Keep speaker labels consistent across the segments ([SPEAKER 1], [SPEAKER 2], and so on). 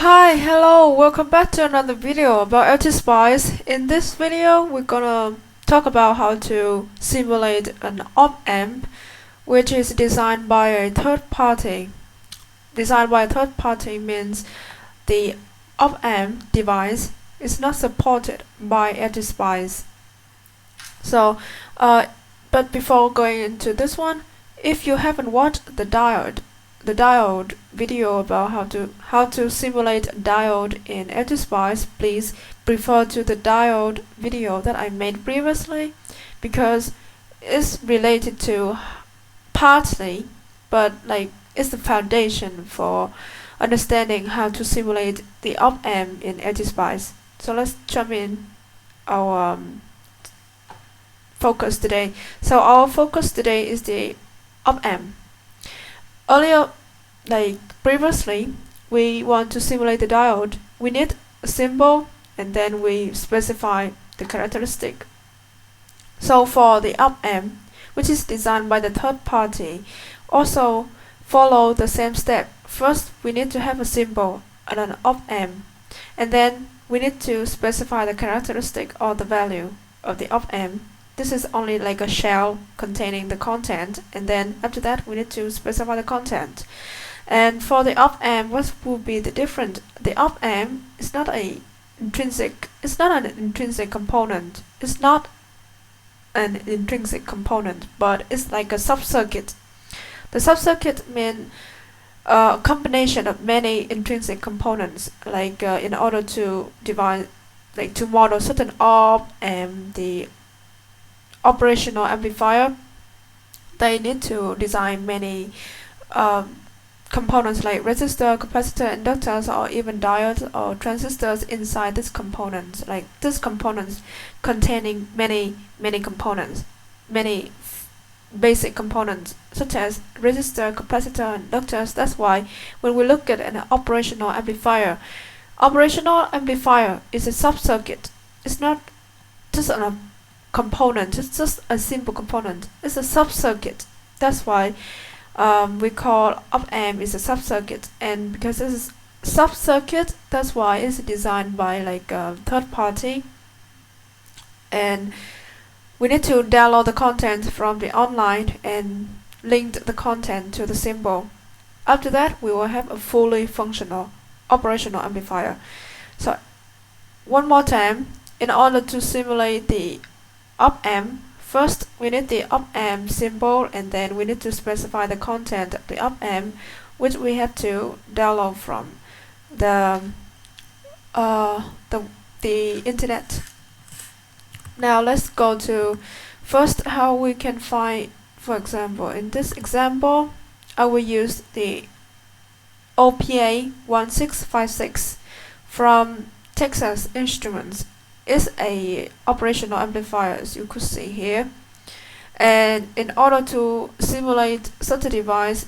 [SPEAKER 1] Hi, hello, welcome back to another video about LTSpice. In this video, we're gonna talk about how to simulate an op-amp which is designed by a third party. Designed by a third party means the op-amp device is not supported by LTSpice. But before going into this one, if you haven't watched the diode video about how to simulate a diode in LTSpice, please refer to the diode video that I made previously, because it's related to partly, but it's the foundation for understanding how to simulate the op-amp in LTSpice. So let's jump in our focus today. So our focus today is the op-amp. Earlier, previously, we want to simulate the diode. We need a symbol and then we specify the characteristic. So for the op-amp, which is designed by the third party, also follow the same step. First, we need to have a symbol and an op-amp, and then we need to specify the characteristic or the value of the op-amp. This is only like a shell containing the content, and then after that we need to specify the content. And for the op-amp, what will be the difference? The op-amp is not an intrinsic component. It's not an intrinsic component, but it's like a sub-circuit. The sub-circuit means a combination of many intrinsic components, in order to to model certain op and the operational amplifier, they need to design many components like resistor, capacitor, inductors, or even diodes or transistors inside this components. Like this components containing many components, many basic components such as resistor, capacitor, and inductors. That's why when we look at an operational amplifier is a sub-circuit. It's not just a component, it's just a simple component. It's a sub-circuit. That's why we call op-amp is a sub-circuit, and because this is sub-circuit, that's why it's designed by a third party, and we need to download the content from the online and link the content to the symbol. After that, we will have a fully functional operational amplifier. So one more time, in order to simulate the op-amp, first we need the op-amp symbol, and then we need to specify the content of the op-amp, which we have to download from the internet. Now let's go to first how we can find. For example, in this example, I will use the OPA 1656 from Texas Instruments. Is a operational amplifier, as you could see here, and in order to simulate such a device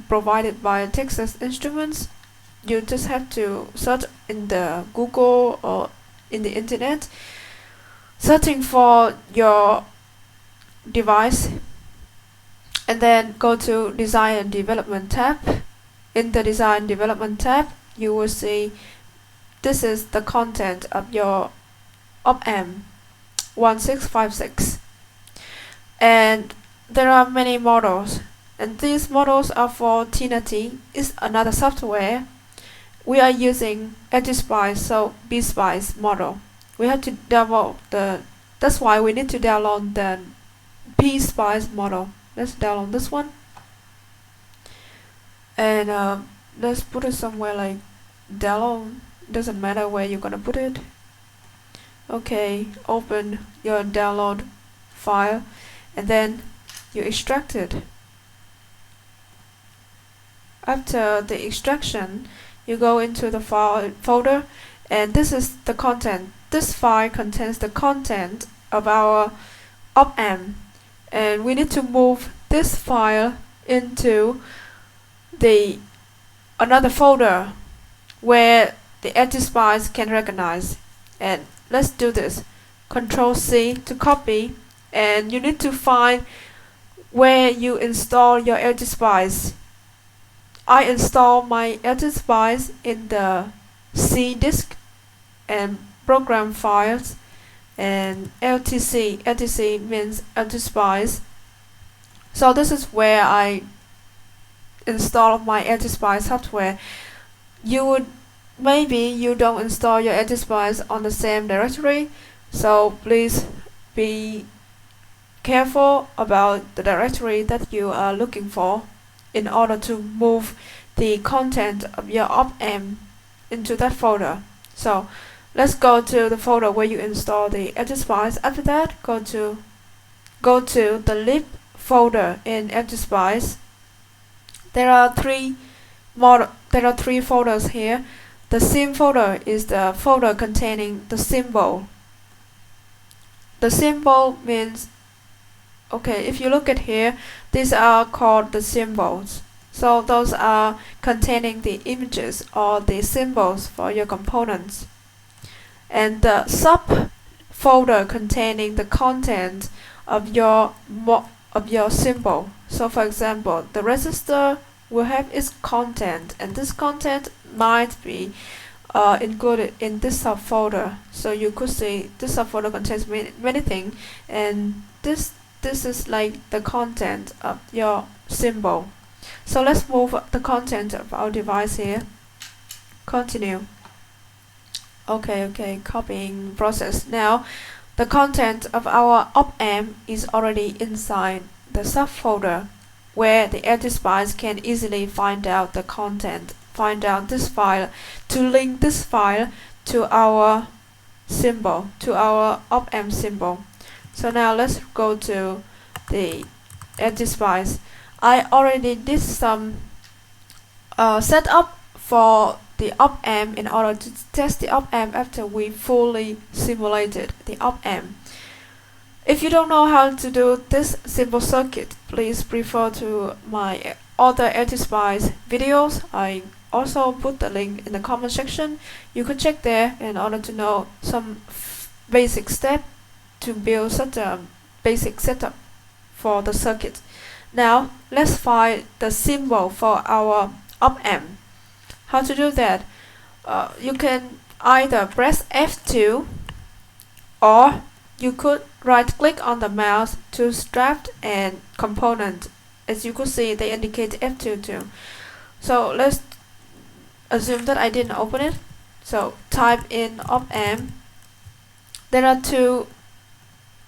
[SPEAKER 1] provided by Texas Instruments, you just have to search in the Google or in the internet, searching for your device, and then go to Design and Development tab. In the Design Development tab, you will see this is the content of your op-amp 1656, and there are many models, and these models are for TINA-T. Is another software. We are using LTSpice, so BSpice model. We have to download that's why we need to download the BSpice model. Let's download this one, and let's put it somewhere like download. Doesn't matter where you're gonna put it. Okay, open your download file, and then you extract it. After the extraction, you go into the file folder, and this is the content. This file contains the content of our op-amp, and we need to move this file into another folder where the LTSpice can recognize. And let's do this. Control-C to copy, and you need to find where you install your LTSpice. I install my LTSpice in the C disk and program files, and LTC means LTSpice. So this is where I install my LTSpice software. Maybe you don't install your LTSpice on the same directory, so please be careful about the directory that you are looking for in order to move the content of your op-amp into that folder. So let's go to the folder where you install the LTSpice. After that, go to the lib folder in LTSpice. There are three folders here. The sim folder is the folder containing the symbol. The symbol means, okay, if you look at here, these are called the symbols. So those are containing the images or the symbols for your components. And the sub folder containing the content of your symbol. So for example, the resistor will have its content, and this content might be included in this subfolder. So you could see this subfolder contains many things, and this is like the content of your symbol. So let's move the content of our device here. Continue. Okay, copying process. Now the content of our op-amp is already inside the subfolder, where the LTSpice can easily find out the content, find out this file, to link this file to our symbol, to our op-amp symbol. So now let's go to the LTSpice. I already did some setup for the op-amp in order to test the op-amp after we fully simulated the op-amp. If you don't know how to do this simple circuit, please refer to my other LTSpice videos. I also put the link in the comment section. You can check there in order to know some basic steps to build such a basic setup for the circuit. Now let's find the symbol for our op-amp. How to do that? You can either press F2, or you could right click on the mouse to draft and component. As you could see, they indicate F2 too. So let's assume that I didn't open it. So type in op-amp. There are two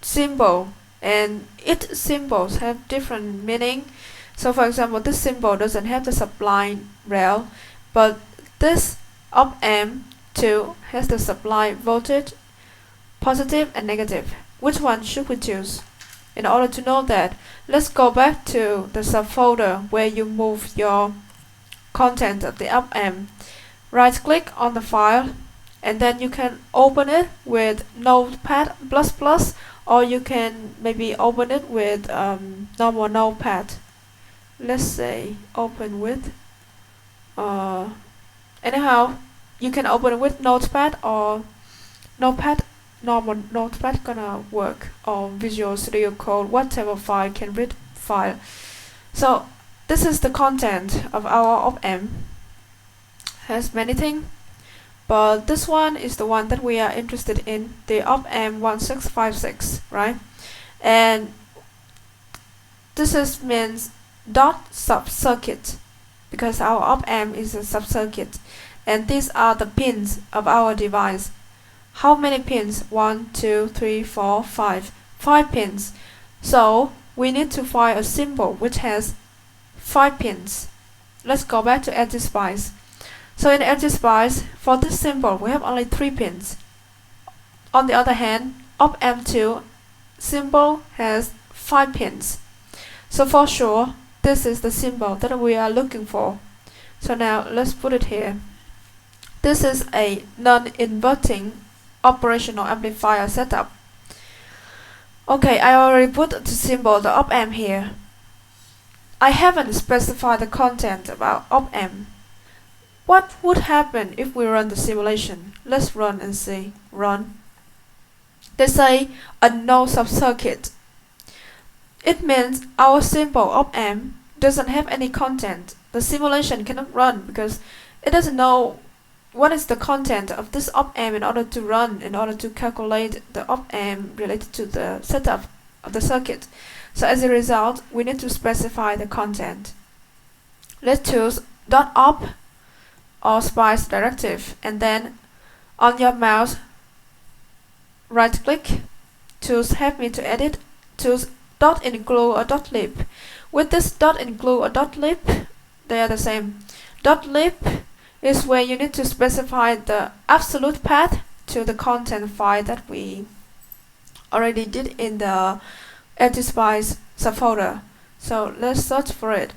[SPEAKER 1] symbols, and each symbols have different meaning. So for example, this symbol doesn't have the supply rail, but this op-amp 2 has the supply voltage, positive and negative. Which one should we choose? In order to know that, let's go back to the subfolder where you move your content of the op-amp. Right click on the file, and then you can open it with Notepad++, or you can maybe open it with normal Notepad. Let's say open with anyhow, you can open it with Notepad or Notepad. Normal Notepad gonna work, or Visual Studio Code, whatever file can read file. So this is the content of our op-amp. Has many things, but this one is the one that we are interested in, the op-amp 1656, right? And this means dot sub-circuit, because our op-amp is a sub-circuit, and these are the pins of our device. How many pins? 1, 2, 3, 4, 5. 5 pins. So we need to find a symbol which has 5 pins. Let's go back to LTSpice. So in LTSpice, for this symbol, we have only 3 pins. On the other hand, op-amp 2 symbol has 5 pins. So for sure, this is the symbol that we are looking for. So now let's put it here. This is a non-inverting operational amplifier setup. Okay, I already put the symbol, the op-amp here. I haven't specified the content of our op-amp. What would happen if we run the simulation? Let's run and see. Run. They say a no sub-circuit. It means our symbol op-amp doesn't have any content. the simulation cannot run because it doesn't know what is the content of this op-amp in order to calculate the op-amp related to the setup of the circuit. So as a result, we need to specify the content. Let's choose .op or spice directive, and then on your mouse, right click, choose help me to edit, choose .include or .lib. With this .include or .lib, they are the same. .lib is where you need to specify the absolute path to the content file that we already did in the LTSpice subfolder. So let's search for it.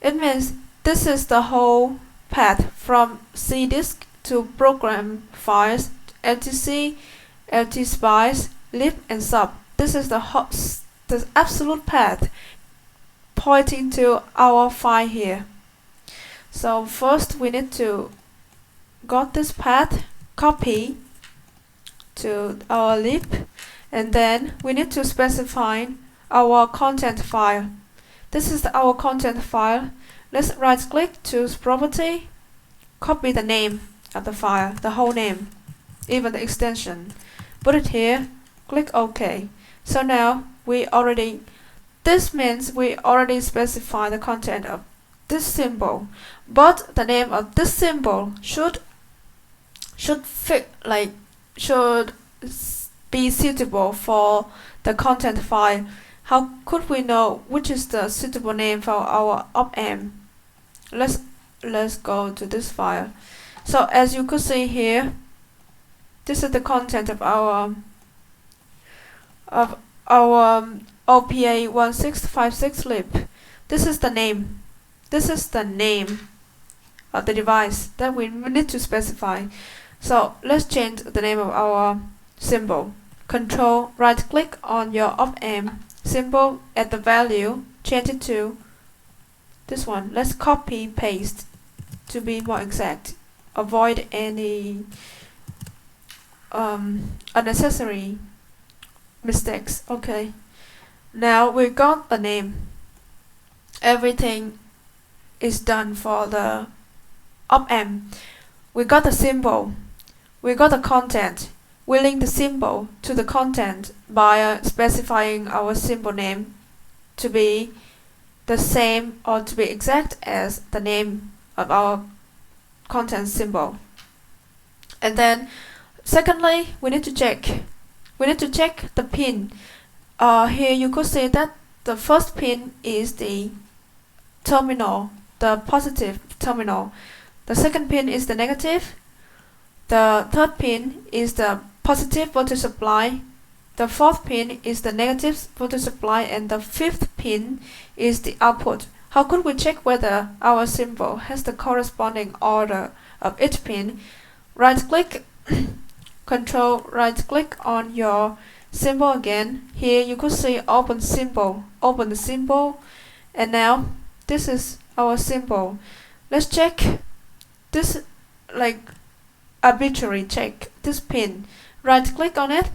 [SPEAKER 1] It means this is the whole path from C disk to program files, LTC, LTSpice, lib, and sub. This is the absolute path pointing to our file here. So first we need to got this path, copy to our lib, and then we need to specify our content file. This is our content file. Let's right click, choose property, copy the name of the file, the whole name, even the extension. Put it here, click OK. So now this means we already specify the content of this symbol, but the name of this symbol should be suitable for the content file. How could we know which is the suitable name for our op-amp? Let's go to this file. So as you could see here, this is the content of our OPA 1656 lib. This is the name. This is the name of the device that we need to specify. So let's change the name of our symbol. Control right click on your op-amp symbol, add the value, change it to this one. Let's copy paste to be more exact. Avoid any unnecessary mistakes. Okay. Now we got the name. Everything is done for the op-amp. We got the symbol. We got the content. We link the symbol to the content by specifying our symbol name to be the same or to be exact as the name of our content symbol. And then secondly, we need to check the pin. Here you could see that the first pin is the terminal, the positive terminal. The second pin is the negative. The third pin is the positive voltage supply. The fourth pin is the negative voltage supply, and the fifth pin is the output. How could we check whether our symbol has the corresponding order of each pin? Right click, control right click on your symbol again. Here you could see open symbol. Open the symbol, and now this is our symbol. Let's check this, arbitrary check this pin. Right click on it.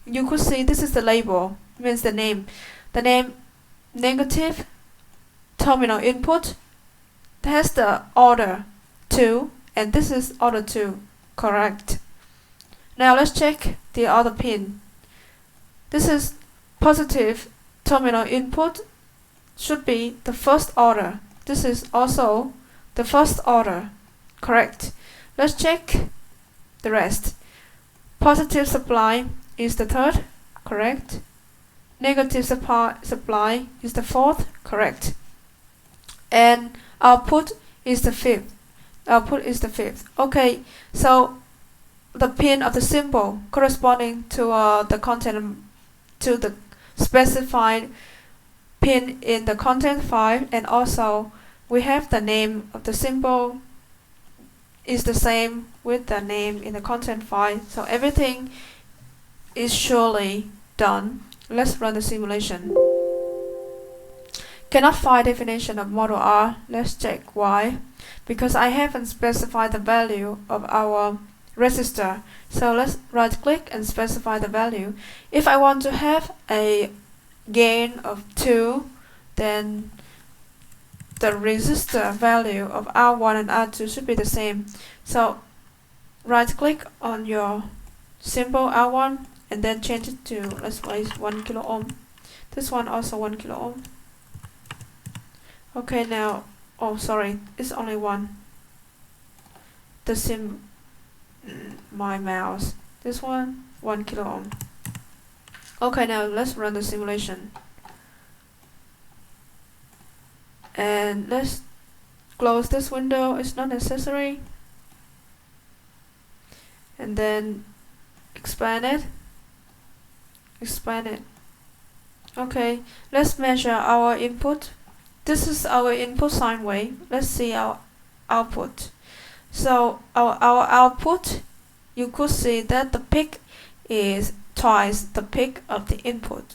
[SPEAKER 1] You could see this is the label, means the name. The name negative terminal input has the order 2, and this is order 2, correct. Now let's check the other pin. This is positive terminal input, should be the first order. This is also the first order, correct. Let's check the rest. Positive supply is the third, correct. Negative supply is the fourth, correct. And output is the fifth. Okay, so the pin of the symbol corresponding to the content, to the specified pin in the content file, and also we have the name of the symbol is the same with the name in the content file. So everything is surely done. Let's run the simulation. Cannot find definition of model R. Let's check why. Because I haven't specified the value of our resistor. So let's right click and specify the value. If I want to have a gain of 2, then the resistor value of R1 and R2 should be the same. So right click on your symbol R1 and then change it to, let's place 1 kilo ohm. This one also 1 kilo ohm. Okay, now, oh sorry, it's only one. My mouse. This one, 1 kilo ohm. Okay, now let's run the simulation. And let's close this window, it's not necessary. And then expand it. Okay, let's measure our input. This is our input sine wave. Let's see our output. So our output, you could see that the peak is twice the peak of the input,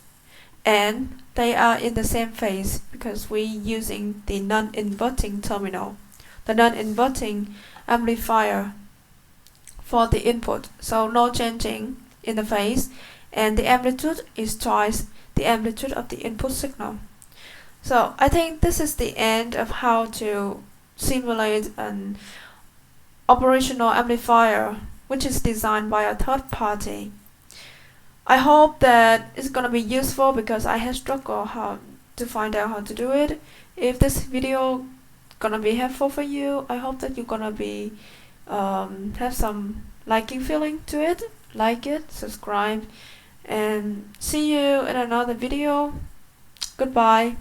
[SPEAKER 1] and they are in the same phase because we're using the non-inverting terminal, the non-inverting amplifier for the input, so no changing in the phase, and the amplitude is twice the amplitude of the input signal. So I think this is the end of how to simulate an operational amplifier which is designed by a third party. I hope that it's gonna be useful because I have struggled how to find out how to do it. If this video gonna be helpful for you, I hope that you're gonna be have some liking feeling to it. Like it, subscribe, and see you in another video. Goodbye.